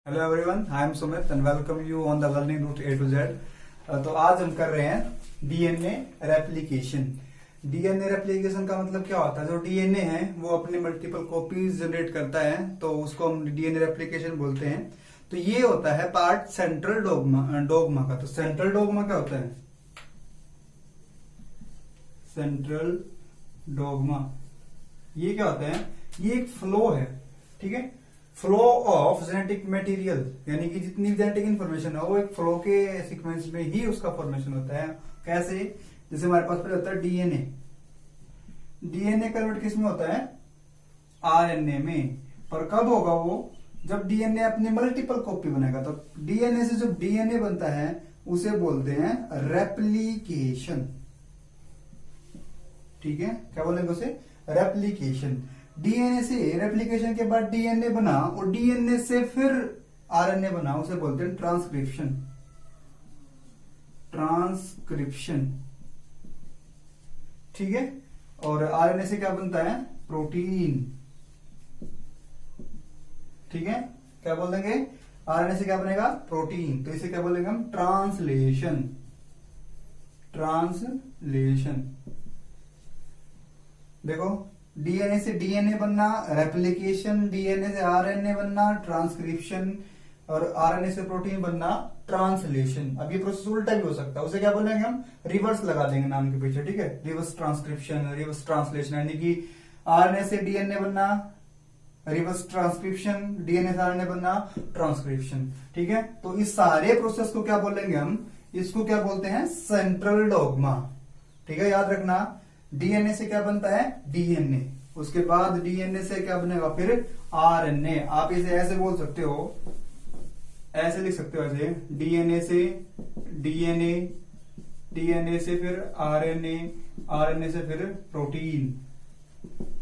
Hello everyone, I am Sumit and welcome you on the learning route A to Z. तो आज हम कर रहे हैं डीएनए रेप्लिकेशन। डीएनए रेप्लिकेशन का मतलब क्या होता है? जो डीएनए है वो अपने मल्टीपल कॉपीज जनरेट करता है, तो उसको हम डीएनए रेप्लिकेशन बोलते हैं। तो ये होता है पार्ट सेंट्रल डोग्मा का। तो सेंट्रल डोग्मा क्या होता है? सेंट्रल डोग्मा ये क्या होता है? ये एक फ्लो है, ठीक है। फ्लो ऑफ जेनेटिक मटेरियल, यानी कि जितनी जेनेटिक इंफॉर्मेशन है वो एक फ्लो के सीक्वेंस में ही उसका फॉर्मेशन होता है। कैसे? जैसे हमारे पास पहले होता है डीएनए। डीएनए कन्वर्ट किस में होता है? आरएनए में। पर कब होगा वो? जब डीएनए अपनी मल्टीपल कॉपी बनेगा। तो डीएनए से जो डीएनए बनता है उसे बोलते हैं रेप्लिकेशन, ठीक है। क्या बोलेंगे उसे? रेप्लिकेशन। डीएनए से रेप्लिकेशन के बाद डीएनए बना और डीएनए से फिर आरएनए बना, उसे बोलते हैं ट्रांसक्रिप्शन। ट्रांसक्रिप्शन, ठीक है। और आरएनए से क्या बनता है? प्रोटीन, ठीक है। क्या बोल देंगे? आरएनए से क्या बनेगा? प्रोटीन। तो इसे क्या बोलेंगे हम? ट्रांसलेशन। ट्रांसलेशन। देखो, डीएनए से डीएनए बनना रेप्लिकेशन, डीएनए से आरएनए बनना ट्रांसक्रिप्शन, और आरएनए से प्रोटीन बनना ट्रांसलेशन। अब ये प्रोसेस उल्टा भी हो सकता है, उसे क्या बोलेंगे हम? रिवर्स लगा देंगे नाम के पीछे, ठीक है। रिवर्स ट्रांसक्रिप्शन, रिवर्स ट्रांसलेशन, यानी कि आरएनए से डीएनए बनना रिवर्स ट्रांसक्रिप्शन, डीएनए से आरएनए बनना ट्रांसक्रिप्शन, ठीक है। तो इस सारे प्रोसेस को क्या बोलेंगे हम? इसको क्या बोलते हैं? सेंट्रल डोग्मा, ठीक है। याद रखना, डीएनए से क्या बनता है? डीएनए। उसके बाद डीएनए से क्या बनेगा? फिर आरएनए। आप इसे ऐसे बोल सकते हो, ऐसे लिख सकते हो ऐसे, डीएनए से डीएनए, डीएनए से फिर आरएनए, आरएनए से फिर प्रोटीन,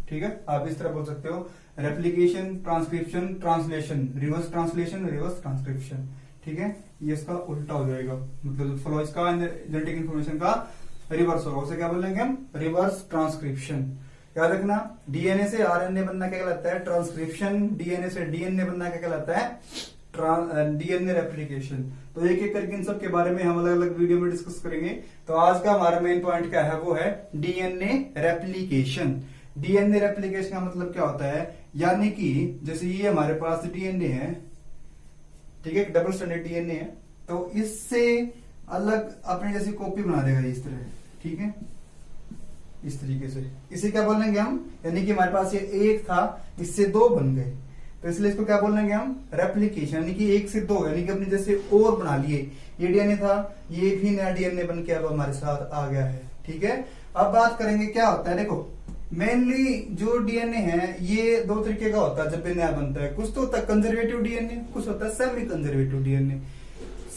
ठीक है। आप इस तरह बोल सकते हो, replication, transcription, translation, reverse translation, reverse transcription, ठीक है। ये इसका उल्टा हो जाएगा, मतलब फ्लो इसका जेनेटिक इंफॉर्मेशन का रिवर्स होगा, उसे क्या बोलेंगे हम? Reverse transcription. याद रखना, डीएनए से आरएनए बनना क्या कहलाता है? ट्रांसक्रिप्शन। डीएनए से डीएनए बनना क्या कहलाता है? DNA replication. तो एक एक करके इन सब के बारे में हम अलग अलग वीडियो में डिस्कस करेंगे। तो आज का हमारा मेन पॉइंट क्या है? वो है डीएनए रेप्लिकेशन। डीएनए रेप्लिकेशन का मतलब क्या होता है? यानी कि जैसे ये हमारे पास डीएनए है, ठीक है, डबल स्ट्रैंडेड डीएनए है, तो इससे अलग अपने जैसी कॉपी बना देगा इस तरह, ठीक है, इस तरीके से। इसे क्या बोलेंगे हम? यानी कि हमारे पास ये एक था, इससे दो बन गए, तो इसलिए इसको क्या बोलेंगे हम? रेप्लिकेशन। यानी कि एक से दो, यानी कि अपने जैसे और बना लिए। ये डीएनए था, ये भी नया डीएनए बन के अब हमारे साथ आ गया है, ठीक है। अब बात करेंगे क्या होता है। देखो, मेनली जो डीएनए है ये दो तरीके का होता है जब भी नया बनता है। कुछ तो होता है कंजर्वेटिव डीएनए, कुछ होता है semi conservative DNA.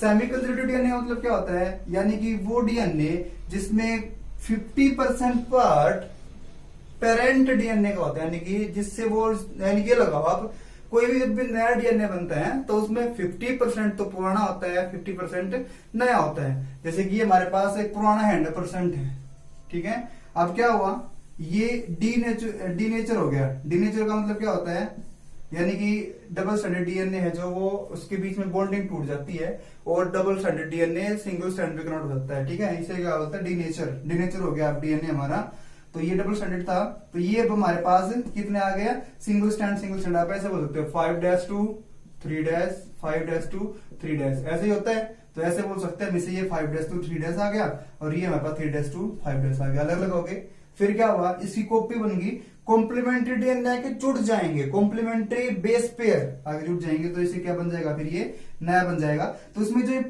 Semi conservative DNA मतलब क्या होता है? यानी कि वो डीएनए जिसमें 50% पार्ट पेरेंट डीएनए का होता है, यानी कि जिससे वो, यानी कि लगाओ आप, कोई भी जब भी नया डीएनए बनता है तो उसमें 50% तो पुराना होता है, 50% नया होता है। जैसे कि हमारे पास एक पुराना 100% है, ठीक है। अब क्या हुआ? ये डीनेचर हो गया। डीनेचर का मतलब क्या होता है? यानी कि डबल स्ट्रैंडेड डीएनए है जो, वो उसके बीच में बॉन्डिंग टूट जाती है और double stranded DNA single strand पे कन्वर्ट हो जाता है, ठीक है। इसे क्या बोलता है? डीनेचर। डीनेचर हो गया अब डीएनए हमारा। तो ये डबल स्ट्रैंडेड था, तो ये अब हमारे पास कितने आ गया? Single strand, single strand. आप ऐसे बोल सकते हो 5' 3', 5' 3', ऐसे ही होता है। तो ऐसे बोल सकते हैं, जैसे ये 5' 3' आ गया और ये हमारे पास 3' 5' आ गया, अलग अलग हो गए। फिर क्या हुआ? इसकी कॉपी बन गई, कॉम्प्लीमेंट्री डीएनए के जुड़ जाएंगे, कॉम्प्लीमेंट्री बेस पेयर आगे जुड़ जाएंगे, तो इसे क्या बन जाएगा? फिर ये नया बन जाएगा। तो इसमें जो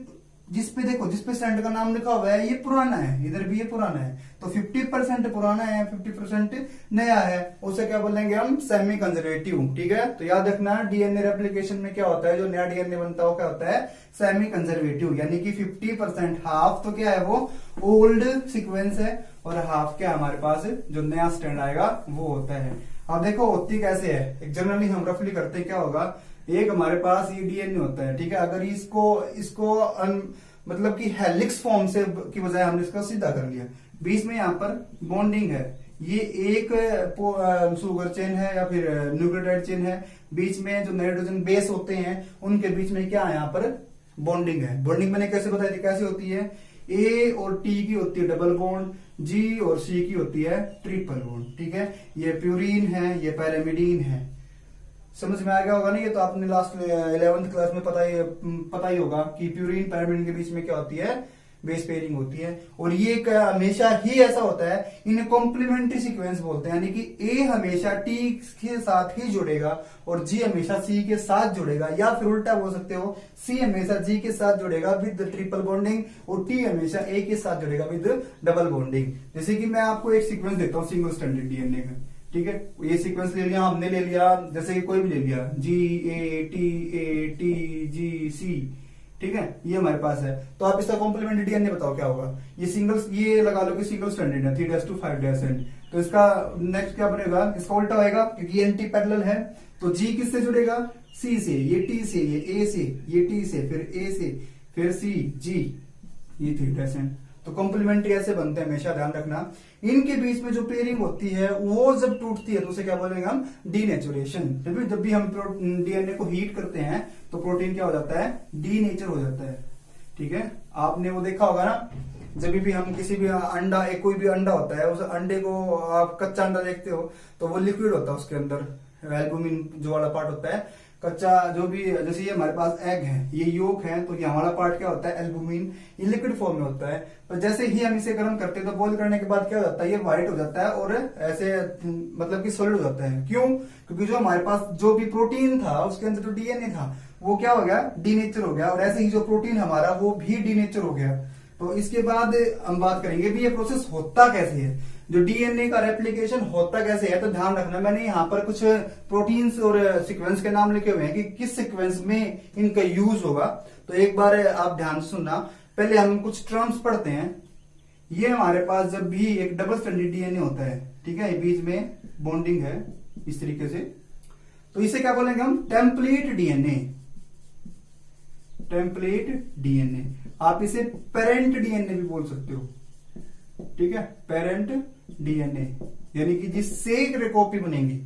जिसपे देखो, जिसपे स्ट्रैंड का नाम लिखा हुआ है ये पुराना है, इधर भी ये पुराना है, तो 50% पुराना है, 50% नया है, उसे क्या बोलेंगे हम? सेमी कंजर्वेटिव, ठीक है। तो याद रखना, डीएनए रेप्लिकेशन में क्या होता है? जो नया डीएनए बनता है वो क्या होता है? Semi conservative. यानी कि 50%, हाफ तो क्या है? वो ओल्ड सीक्वेंस है, और हाफ क्या हमारे पास जो नया स्ट्रैंड आएगा वो होता है। अब देखो होती कैसे है, एक जनरली हम रफली करते हैं, क्या होगा? एक हमारे पास ये डीएनए होता है, ठीक है। अगर इसको मतलब कि हेलिक्स फॉर्म से की बजाय हमने इसको सीधा कर लिया, बीच में यहाँ पर बॉन्डिंग है, ये एक शुगर चेन है या फिर न्यूक्लियोटाइड चेन है, बीच में जो नाइट्रोजन बेस होते हैं उनके बीच में क्या है, यहाँ पर बॉन्डिंग है। बॉन्डिंग मैंने कैसे बताई थी, कैसे होती है, ए और टी की होती है डबल बॉन्ड, जी और सी की होती है ट्रिपल बॉन्ड। ठीक है, ये प्यूरिन है, ये पैरामिडीन है। समझ में आ गया होगा ना, ये तो आपने लास्ट 11th क्लास में पता ही होगा कि प्यूरिन पैरामिडीन के बीच में क्या होती है, बेस पेयरिंग होती है। और ये हमेशा ही ऐसा होता है, इन्हें कॉम्प्लीमेंट्री सीक्वेंस बोलते हैं, यानी कि ए हमेशा टी के साथ ही जुड़ेगा और जी हमेशा सी के साथ जुड़ेगा, या फिर उल्टा बोल सकते हो, सी हमेशा जी के साथ जुड़ेगा विद ट्रिपल बॉन्डिंग और टी हमेशा ए के साथ जुड़ेगा विद डबल बॉन्डिंग। जैसे कि मैं आपको एक सीक्वेंस देता हूं सिंगल स्ट्रैंडेड डीएनए का। ठीक है, ये सीक्वेंस ले लिया हमने, ले लिया जैसे कि कोई भी ले लिया, जी ए टी जी सी। ठीक है, ये हमारे पास है, तो आप इसका कॉम्प्लीमेंट्री डीएनए बताओ क्या होगा। ये लगा लो कि सिंगल स्ट्रैंडेड है 3' to 5' एंड, तो इसका नेक्स्ट क्या बनेगा, इसका उल्टा होएगा क्योंकि ये एंटी पैरेलल है, तो जी किससे जुड़ेगा, सी से, ये टी से, ये ए से, ये टी से, फिर ए से, फिर सी, जी, ये 3' एंड। तो कॉम्प्लीमेंट्री ऐसे बनते हैं, हमेशा ध्यान रखना। इनके बीच में जो पेयरिंग होती है वो जब टूटती है तो उसे क्या बोलेंगे हम, डीनेचुरेशन। जब भी हम डीएनए को हीट करते हैं तो प्रोटीन क्या हो जाता है, डीनेचर हो जाता है। ठीक है, आपने वो देखा होगा ना, जब भी हम किसी भी अंडा, कोई भी अंडा होता है, उस अंडे को आप कच्चा अंडा देखते हो तो वो लिक्विड होता है, उसके अंदर एल्बुमिन जो वाला पार्ट होता है कच्चा, जो भी, जैसे ये हमारे पास एग है, ये योक है, तो ये हमारा पार्ट क्या होता है, एल्बुमिन, ये लिक्विड फॉर्म में होता है। पर जैसे ही हम इसे गर्म करते हैं तो बॉईल करने के बाद क्या हो जाता है, ये व्हाइट हो जाता है और ऐसे मतलब कि सॉलिड हो जाता है। क्यों, क्योंकि जो हमारे पास जो भी प्रोटीन था उसके अंदर जो डीएनए था वो क्या हो गया, डीनेचर हो गया, और ऐसे ही जो प्रोटीन हमारा वो भी डीनेचर हो गया। तो इसके बाद हम बात करेंगे भी ये प्रोसेस होता कैसे है, जो डीएनए का रेप्लिकेशन होता कैसे है। तो ध्यान रखना, मैंने यहाँ पर कुछ प्रोटीन्स और सीक्वेंस के नाम लिखे हुए हैं कि किस सीक्वेंस में इनका यूज होगा। तो एक बार आप ध्यान से सुनना, पहले हम कुछ टर्म्स पढ़ते हैं। ये हमारे पास जब भी एक डबल स्ट्रैंडेड डीएनए होता है, ठीक है, बीच में बॉन्डिंग है इस तरीके से, तो इसे क्या बोलेंगे हम, टेम्पलेट डीएनए। टेम्पलेट डीएनए, आप इसे पेरेंट डीएनए भी बोल सकते हो। ठीक है, पेरेंट डीएनए, यानी कि जिससे एक कॉपी बनेगी।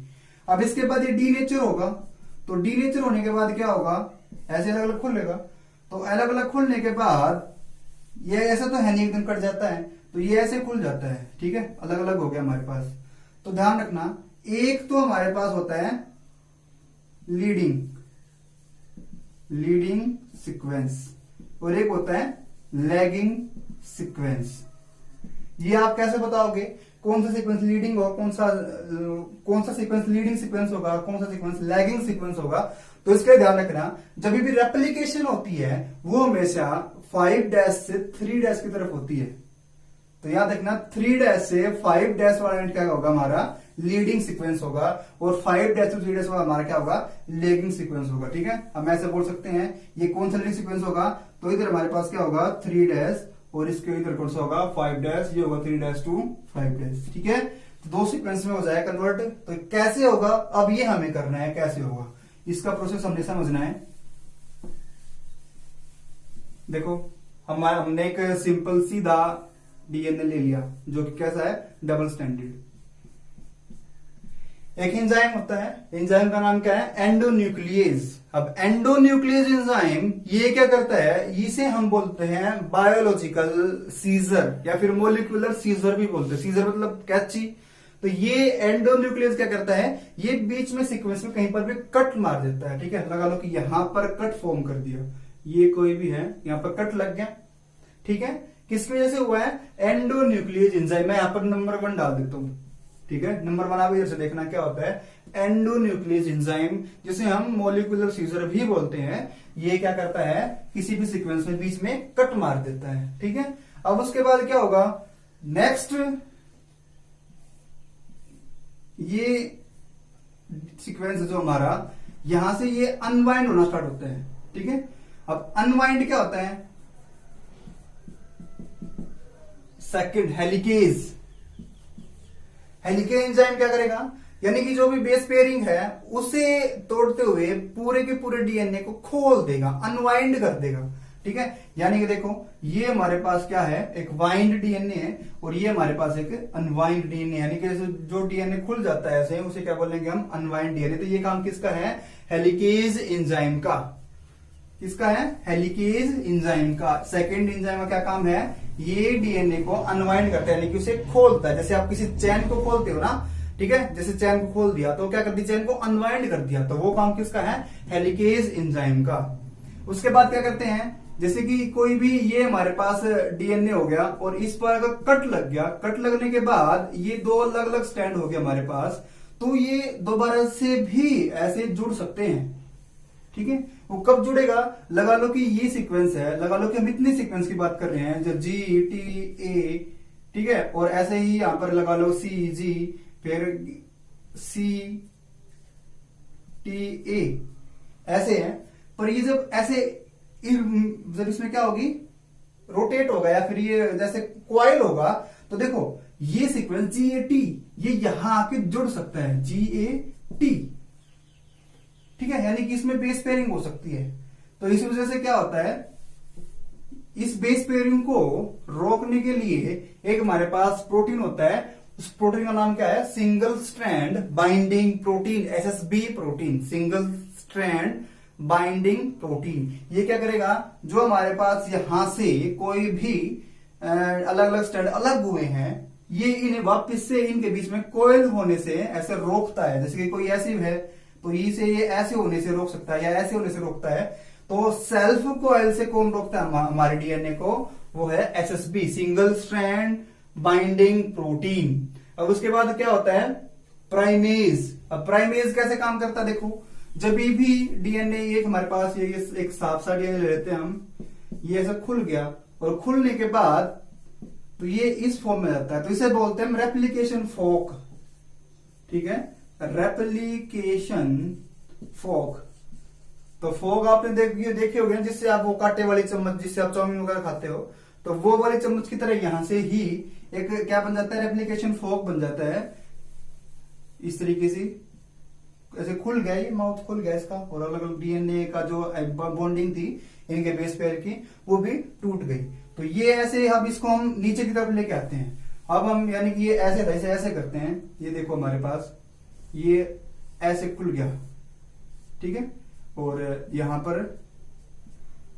अब इसके बाद ये डीनेचर होगा, तो डीनेचर होने के बाद क्या होगा, ऐसे अलग अलग खुलेगा, तो अलग अलग खुलने के बाद ये ऐसा तो है नहीं एकदम कट जाता है, तो ये ऐसे खुल जाता है। ठीक है, अलग अलग हो गया हमारे पास। तो ध्यान रखना, एक तो हमारे पास होता है लीडिंग सीक्वेंस और एक होता है लैगिंग सीक्वेंस। ये आप कैसे बताओगे कौन सा सीक्वेंस लीडिंग होगा, कौन सा सीक्वेंस लीडिंग सीक्वेंस होगा, कौन सा सीक्वेंस लैगिंग सीक्वेंस होगा। तो इसका ध्यान रखना, जब भी रेप्लिकेशन होती है वो हमेशा 5' से 3' की तरफ होती है। तो याद रखना, 3' से 5' वाला क्या होगा, हमारा लीडिंग सीक्वेंस होगा, और 5' से 3' वाला हमारा क्या होगा, लैगिंग सीक्वेंस होगा। ठीक है, हम ऐसे बोल सकते हैं ये कौन सा लीडिंग सीक्वेंस होगा, तो इधर हमारे पास क्या होगा 3' और इसके इधर कौन सा होगा 5', ये होगा 3' to 5'। ठीक है, तो दो सीक्वेंस में हो जाए कन्वर्ट। तो कैसे होगा, अब ये हमें करना है, कैसे होगा इसका प्रोसेस हमने समझना है। देखो, हमने एक सिंपल सीधा डीएनए ले लिया जो कि कैसा है, डबल स्ट्रैंडेड। एक एंजाइम होता है, एंजाइम का नाम क्या है, एंडोन्यूक्लियेज। अब एंडोन्यूक्लियेज एंजाइम ये क्या करता है, इसे हम बोलते हैं बायोलॉजिकल सीजर या फिर मोलिकुलर सीजर भी बोलते हैं। सीजर मतलब कैंची। तो ये एंडोन्यूक्लियस क्या करता है, ये बीच में सीक्वेंस में कहीं पर भी कट मार देता है। ठीक है, लगा लो कि यहां पर कट फॉर्म कर दिया, ये कोई भी है, यहां पर कट लग गया। ठीक है, किसकी वजह से हुआ है, एंडोन्यूक्लियस एंजाइम। मैं यहां पर नंबर 1 डाल देता हूं। ठीक है, नंबर 1 आप इधर से देखना क्या होता है, एंडोन्यूक्लियस एंजाइम, जिसे हम मोलिकुलर सीजर भी बोलते हैं। ये क्या करता है, किसी भी सीक्वेंस में बीच में कट मार देता है। ठीक है, अब उसके बाद क्या होगा, नेक्स्ट ये सीक्वेंस जो हमारा यहां से ये अनवाइंड होना स्टार्ट होता है। ठीक है, अब अनवाइंड क्या होता है, सेकंड हेलिकेज। हेलिकेज एंजाइम क्या करेगा, यानी कि जो भी बेस पेयरिंग है उसे तोड़ते हुए पूरे के पूरे डीएनए को खोल देगा, अनवाइंड कर देगा। ठीक है। यानी कि देखो ये हमारे पास क्या है, एक वाइंड डीएनए है और ये हमारे पास एक अनवाइंड डीएनए, यानी कि जो डीएनए खुल जाता है ऐसे, उसे क्या बोलेंगे हम, अनवाइंड डीएनए। तो ये काम किसका है, हेलिकेज एंजाइम का। किसका है, हेलिकेज एंजाइम का। सेकेंड एंजाइम का क्या काम है, ये डीएनए को अनवाइंड करता है, यानी कि उसे खोलता है। जैसे आप किसी चैन को खोलते हो ना, ठीक है, जैसे चैन को खोल दिया तो क्या कर दिया, चैन को अनवाइंड कर दिया, तो वो काम किसका है, हेलिकेज एंजाइम का। उसके बाद क्या करते हैं, जैसे कि कोई भी ये हमारे पास डीएनए हो गया और इस पर अगर कट लग गया, कट लगने के बाद ये दो अलग अलग स्ट्रैंड हो गया हमारे पास, तो ये दोबारा से भी ऐसे जुड़ सकते हैं। ठीक है, वो कब जुड़ेगा, लगा लो कि ये सीक्वेंस है, लगा लो कि हम इतने सीक्वेंस की बात कर रहे हैं, जो GTA, ठीक है, और ऐसे ही यहां पर लगा लो CG, फिर CTA, ऐसे हैं। पर ये जब ऐसे जब इसमें क्या होगी, रोटेट होगा या फिर ये जैसे क्वाइल होगा, तो देखो ये सीक्वेंस GAT ये यहां आके जुड़ सकता है, GAT, ठीक है, यानी कि इसमें बेस पेयरिंग हो सकती है। तो इस वजह से क्या होता है, इस बेस पेयरिंग को रोकने के लिए एक हमारे पास प्रोटीन होता है, उस प्रोटीन का नाम क्या है, single strand binding protein, SSB protein, single strand binding protein. ये क्या करेगा, जो हमारे पास यहां से कोई भी अलग अलग स्ट्रैंड अलग हुए हैं, ये इन्हें वापस से इनके बीच में कोयल होने से ऐसे रोकता है। जैसे कि कोई ऐसी है तो इसे ये ऐसे होने से रोक सकता है या ऐसे होने से रोकता है। तो सेल्फ कोयल से कौन रोकता है हमारे डीएनए को, वो है SSB, single strand binding protein. अब उसके बाद क्या होता है, प्राइमेज। अब प्राइमेज कैसे काम करता है, देखो जब भी डीएनए एक हमारे पास ये एक साफ सा डीएनए ले लेते हैं हम, ये ऐसा खुल गया और खुलने के बाद तो ये इस फॉर्म में जाता है, तो इसे बोलते हैं रेप्लिकेशन फोक। ठीक है, रेप्लिकेशन फोक। तो फोक आपने देखे होंगे, जिससे आप वो कांटे वाली चम्मच, जिससे आप चाउमीन वगैरह खाते हो, तो वो वाली चम्मच की तरह यहां से ही एक क्या बन जाता है, रेप्लिकेशन फोक बन जाता है। इस तरीके से ऐसे खुल गया, ये माउथ खुल गया इसका, और अलग अलग डीएनए का जो बॉन्डिंग थी इनके बेस पेयर की, वो भी टूट गई। तो ये ऐसे, अब इसको हम नीचे की तरफ लेके आते हैं। अब हम यानी कि ये ऐसे ऐसे ऐसे करते हैं, ये देखो हमारे पास ये ऐसे खुल गया, ठीक है, और यहां पर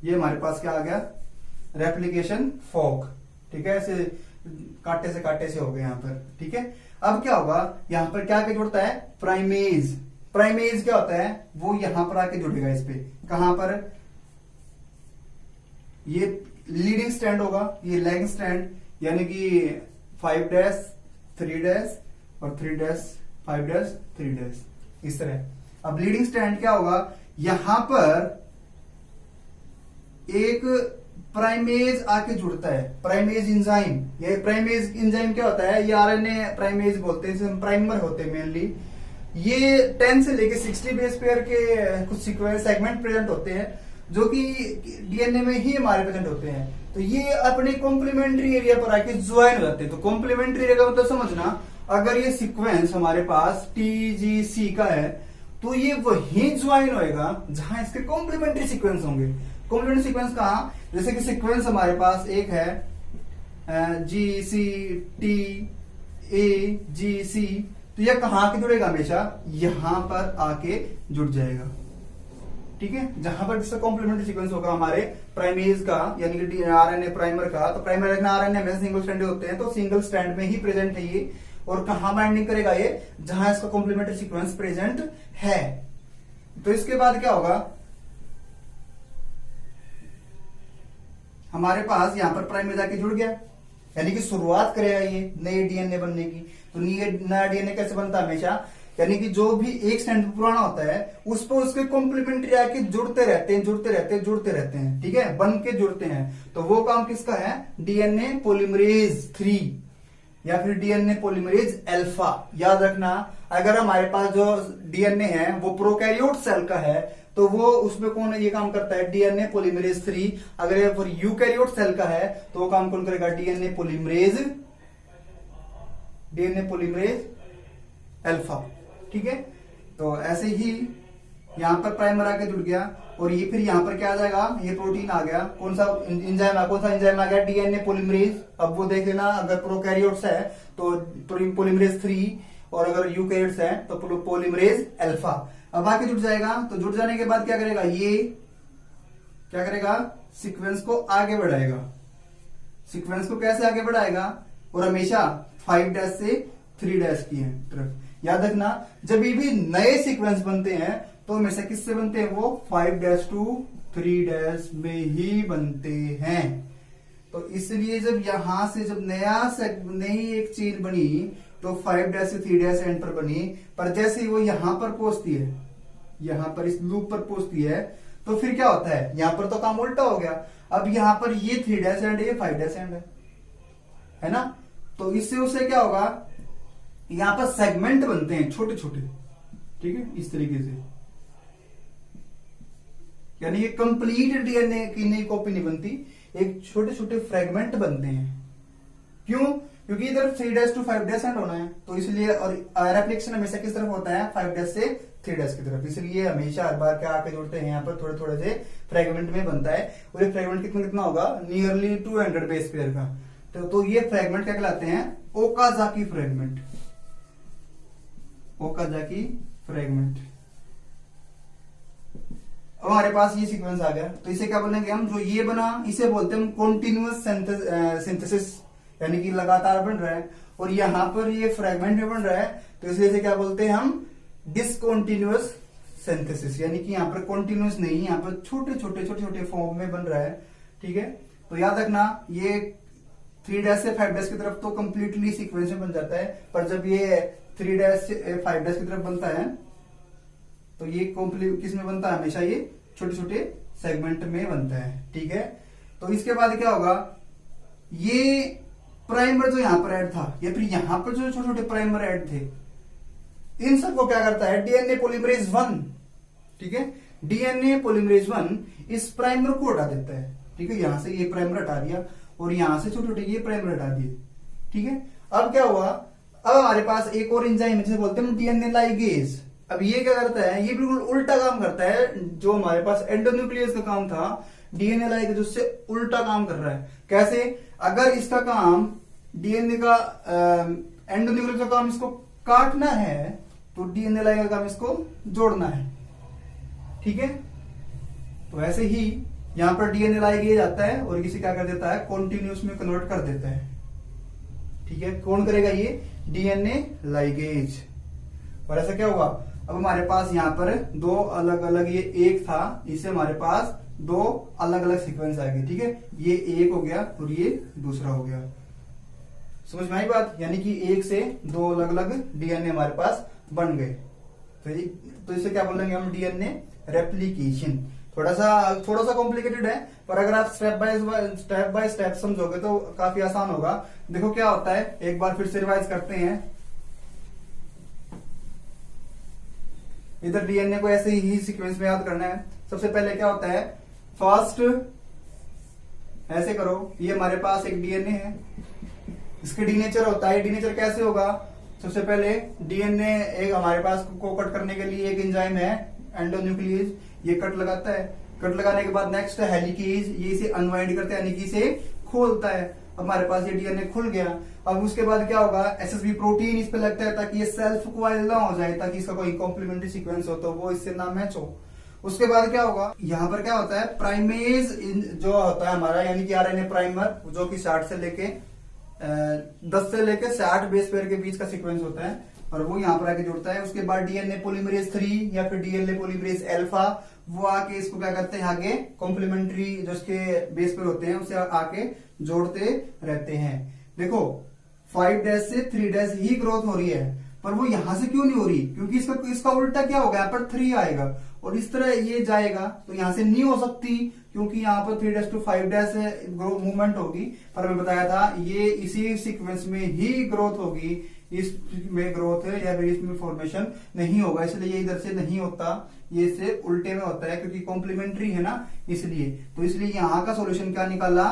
ये हमारे पास क्या आ गया, रेप्लिकेशन फोक। ठीक है, ऐसे कांटे से हो गए यहां पर। ठीक है, अब क्या होगा, यहां पर क्या आके जुड़ता है, प्राइमेज। प्राइमेज क्या होता है, वो यहां पर आके जुड़ेगा इस पे, कहां पर, ये लीडिंग स्ट्रैंड होगा, ये लैगिंग स्ट्रैंड, यानी कि 5' 3' और 3' 5' 3' इस तरह। अब लीडिंग स्ट्रैंड क्या होगा, यहां पर एक प्राइमेज आके जुड़ता है, प्राइमेज एंजाइम। ये प्राइमेज एंजाइम क्या होता है, ये आरएनए प्राइमेज बोलते हैं, इसमें प्राइमर होते हैं मेनली। ये 10 से लेके 60 बेस पेयर के कुछ सीक्वेंस सेगमेंट प्रेजेंट होते हैं, जो कि डीएनए में ही हमारे प्रेजेंट होते हैं। तो ये अपने कॉम्प्लीमेंट्री एरिया पर आके ज्वाइन हो जाते हैं। तो कॉम्प्लीमेंट्री एरिया का मतलब समझना, अगर ये सीक्वेंस हमारे पास TGC का है, तो ये वही ज्वाइन होएगा जहां इसके कॉम्प्लीमेंट्री सीक्वेंस होंगे। कॉम्प्लीमेंट्री सीक्वेंस कहां, जैसे कि सीक्वेंस हमारे पास एक है GCTAGC, तो यह कहां आके जुड़ेगा, हमेशा यहां पर आके जुड़ जाएगा। ठीक है, जहां पर जिसका कॉम्प्लीमेंट्री सीक्वेंस होगा हमारे प्राइमेज का, यानी कि आरएनए प्राइमर का, तो प्राइमर आरएनए में सिंगल स्ट्रैंड होते हैं, तो सिंगल स्ट्रैंड में ही प्रेजेंट है ये। और कहां बाइंडिंग करेगा ये, जहां इसका कॉम्प्लीमेंट्री सीक्वेंस प्रेजेंट है। तो इसके बाद क्या होगा, हमारे पास यहां पर प्राइमेज आके जुड़ गया, यानी कि शुरुआत करेगा ये नए डीएनए बनने की। तो नया डीएनए कैसे बनता है, हमेशा यानी कि जो भी एक स्ट्रैंड पुराना होता है उस पर उसके कॉम्प्लीमेंट्री आके जुड़ते रहते हैं। ठीक है, बन के जुड़ते हैं। तो वो काम किसका है, डीएनए पॉलीमरेज 3 या फिर डीएनए पॉलीमरेज अल्फा। याद रखना, अगर हमारे पास जो डीएनए है वो प्रोकैरियोट सेल का है, तो वो उसमें कौन ये काम करता है, डीएनए पॉलीमरेज 3। अगर ये फिर यूकैरियोट सेल का है, तो वो काम कौन करेगा, डीएनए पॉलीमरेज अल्फा। ठीक है, तो ऐसे ही यहाँ पर प्राइमर आके जुड़ गया और ये फिर यहाँ पर क्या आ जाएगा, ये प्रोटीन आ गया। कौन सा एंजाइम आ गया, डीएनए पॉलीमरेज। अब वो देख लेना, अगर प्रोकैरियोट्स है तो पॉलीमरेज 3 और अगर यूकैरियोट्स है तो पॉलीमरेज अल्फा। अब आके जुड़ जाएगा, तो जुड़ जाने के बाद क्या करेगा, ये क्या करेगा, सीक्वेंस को आगे बढ़ाएगा। सीक्वेंस को कैसे आगे बढ़ाएगा, और हमेशा 5' से 3' की तरफ। याद रखना, जब ये भी नए सीक्वेंस बनते हैं तो हमेशा किससे बनते हैं, वो 5' टू 3' में ही बनते हैं। तो इसलिए जब यहां से जब नई एक चेन बनी तो 5' से 3' एंड पर बनी, पर जैसे ही वो यहां पर पहुंचती है, यहां पर इस लूप पर पहुंचती है, तो फिर क्या होता है, यहां पर तो काम उल्टा हो गया। अब यहां पर ये 3' एंड ये 5' एंड है ना। तो इससे उससे क्या होगा, यहां पर सेगमेंट बनते हैं छोटे छोटे, ठीक है, इस तरीके से। यानी ये कंप्लीट डीएनए की नई कॉपी नहीं बनती, एक छोटे छोटे फ्रेगमेंट बनते हैं। क्यों, क्योंकि इधर 3' टू 5' एंड होना है, तो इसलिए। और रेप्लिकेशन हमेशा किस तरफ होता है, 5' से 3' की तरफ। इसलिए हमेशा हर बार क्या आके जुड़ते हैं, यहाँ पर थोड़े थोड़े से फ्रेगमेंट में बनता है। और ये फ्रेगमेंट कितना होगा, नियरली 200 बेस पेयर का। तो ये फ्रेगमेंट क्या कहलाते हैं, ओकाजाकी फ्रेगमेंट। Okazaki fragment. अब हमारे पास ये सीक्वेंस आ गया, तो इसे क्या बोलेंगे हम, जो ये बना इसे बोलते हैं कॉन्टिन्यूअस सिंथेसिस, यानी कि लगातार बन रहा है। और यहां पर ये फ्रेगमेंट में बन रहा है, तो इसलिए इसे क्या बोलते हैं हम, डिसकॉन्टिन्यूअस सिंथेसिस। यानी कि यहाँ पर कॉन्टिन्यूअस नहीं, यहाँ पर छोटे छोटे फॉर्म में बन रहा है, ठीक है। तो याद रखना, ये 3' से 5' की तरफ तो कंप्लीटली सीक्वेंस में बन जाता है, पर जब ये 3' से 5' की तरफ बनता है तो ये किस में बनता है, हमेशा ये छोटे छोटे सेगमेंट में बनता है, ठीक है। तो इसके बाद क्या होगा, ये प्राइमर जो यहां पर ऐड था, या फिर यहां पर जो छोटे छोटे प्राइमर ऐड थे, इन सबको क्या करता है, डीएनए पॉलीमरेज 1, ठीक है, डीएनए पॉलीमरेज 1 इस प्राइमर को हटा देता है, ठीक है। यहां से ये प्राइमर हटा दिया और यहां से छोटे छोटे ये प्राइमर हटा दिए, ठीक है। अब क्या हुआ, अब हमारे पास एक और एंजाइम है जिसे बोलते हैं डीएनए लाइगेज। अब ये क्या करता है, ये बिल्कुल उल्टा काम करता है, जो हमारे पास एंडोन्यूक्लियस का काम था, डीएनए लाइगेज उससे उल्टा काम कर रहा है। कैसे, अगर इसका काम डीएनए का एंडोन्यूक्लियस का काम इसको काटना है, तो डीएनए लाइगेज का काम इसको जोड़ना है, ठीक है। तो ऐसे ही यहां पर डीएनए लाइगेज आता है और इसे क्या कर देता है, कॉन्टिन्यूस में कन्वर्ट कर देता है, ठीक है। कौन करेगा, ये डीएनए लाइगेज। और ऐसा क्या हुआ, अब हमारे पास यहाँ पर दो अलग अलग, ये एक था, इससे हमारे पास दो अलग अलग सीक्वेंस आ गए, ठीक है। ये एक हो गया और ये दूसरा हो गया। समझ में आई बात, यानी कि एक से दो अलग अलग डीएनए हमारे पास बन गए। तो इसे क्या बोलेंगे हम, डीएनए रेप्लिकेशन। थोड़ा सा कॉम्प्लिकेटेड है, पर अगर आप स्टेप बाय स्टेप समझोगे तो काफी आसान होगा। देखो क्या होता है, एक बार फिर से रिवाइज करते हैं। इधर डीएनए को ऐसे ही सीक्वेंस में याद करना है। सबसे पहले क्या होता है, फर्स्ट ऐसे करो, ये हमारे पास एक डीएनए है, इसके डीनेचर होता है। डीनेचर कैसे होगा, सबसे पहले डीएनए एक हमारे पास को कट करने के लिए एक एंजाइम है एंडोन्यूक्लियस, ये कट लगाता है। कट लगाने के बाद नेक्स्ट है हेलिकेज, ये इसे अनवाइंड करता है, यानी कि इसे खोलता है। अब हमारे पास ये डीएनए खुल गया। अब उसके बाद क्या होगा, एसएसबी प्रोटीन इस पे लगता है ताकि ये सेल्फ कॉइल ना हो जाए, ताकि इसका कोई कॉम्प्लीमेंट्री सीक्वेंस हो तो वो इससे ना मैच हो। उसके बाद क्या होगा, यहाँ पर क्या होता है, प्राइमेज जो होता है हमारा, यानी कि आरएनए प्राइमर, जो कि 60 से लेके 10 से लेके 60 बेस पेयर के बीच का सीक्वेंस होता है, और वो यहाँ पर आके जुड़ता है। उसके बाद डीएनए पॉलीमरेज 3 या फिर डीएनए पॉलीमरेज अल्फा, वो आके इसको क्या करते हैं, आगे कॉम्प्लीमेंट्री जो इसके बेस पेयर होते हैं उसे आके जोड़ते रहते हैं। देखो 5' से 3' ही ग्रोथ हो रही है, पर वो यहां से क्यों नहीं हो रही, क्योंकि इसका उल्टा क्या होगा, यहाँ पर 3 आएगा और इस तरह ये जाएगा, तो यहां से नहीं हो सकती, क्योंकि यहाँ पर 3' टू 5' मूवमेंट होगी। पर मैं बताया था ये इसी सीक्वेंस में ही ग्रोथ होगी, इसमें ग्रोथ है या फिर इसमें फॉर्मेशन नहीं होगा, इसलिए ये इधर से नहीं होता, ये से उल्टे में होता है, क्योंकि कॉम्प्लीमेंट्री है ना, इसलिए। तो इसलिए यहाँ का सॉल्यूशन क्या निकाला,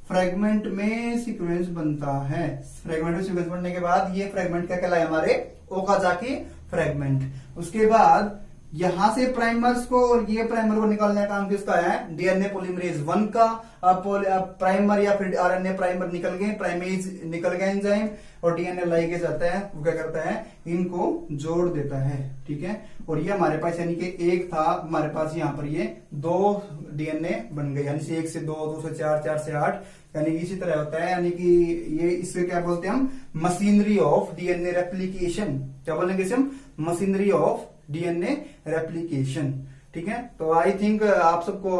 फ्रेगमेंट में सीक्वेंस बनता है। फ्रेगमेंट में सीक्वेंस बनने के बाद ये फ्रेगमेंट क्या कहलाए, हमारे ओकाजाकी फ्रेगमेंट। उसके बाद यहां से प्राइमर्स को और ये प्राइमर को निकालने का काम किसका है, डीएनए पॉलीमरेज 1 का। अब प्राइमर या फिर आरएनए प्राइमर निकल गए, प्राइमेज निकल गए एंजाइम, और डीएनए लाइगेज आता है, वो क्या करता है, इनको जोड़ देता है। ठीक है, और ये हमारे पास यानी कि एक था हमारे पास, यहाँ पर ये 2 डीएनए बन गए, यानी से 1 से 2, 2 से 4, 4 से 8, यानी इसी तरह होता है। यानी कि ये इससे क्या बोलते हैं हम, मशीनरी ऑफ डीएनए रेप्लिकेशन। क्या बोलेंगे इसे हम, मशीनरी ऑफ डीएनए रेप्लिकेशन। ठीक है, तो आई थिंक आप सबको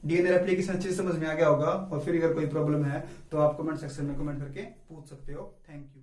डीएनए रेप्लिकेशन अच्छे से समझ में आ गया होगा, और फिर अगर कोई प्रॉब्लम है तो आप कमेंट सेक्शन में कमेंट करके पूछ सकते हो। Thank you.